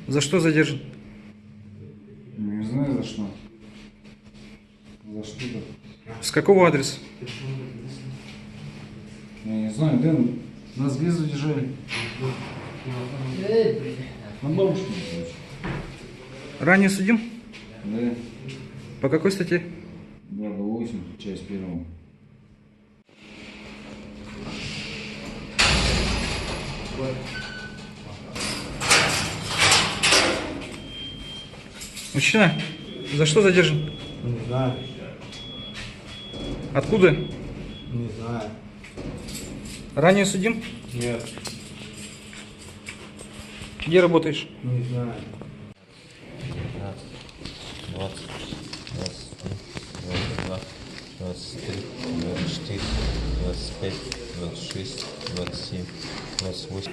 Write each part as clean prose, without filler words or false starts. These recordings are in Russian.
За что задержан? Не знаю за что. За что-то. С какого адреса? Я не знаю, Дэн, нас без задержали. На бабушке, короче. Ранее судим? Да. По какой статье? 2Б8, часть 1. Мужчина, за что задержан? Не знаю. Откуда? Не знаю. Ранее судим? Нет. Где работаешь? Не знаю. 20, 21, 22, 23, 24, 25, 26, 27, 28.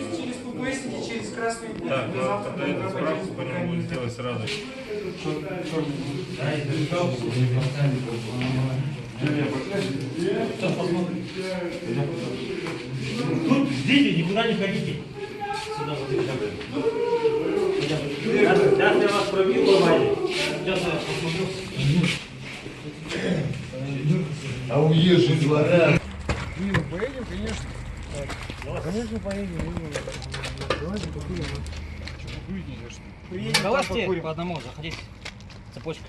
Через ППСники, через красный. Так, тогда эту справку по нему будем сделать сразу. Тут ждите, никуда не ходите. Сюда вот сейчас я вас пробил, ломали. Сейчас я посмотрю. А уезжай двора. Поедем, конечно. Конечно, поедем. Давайте покурим. Давайте по одному заходите. Цепочка.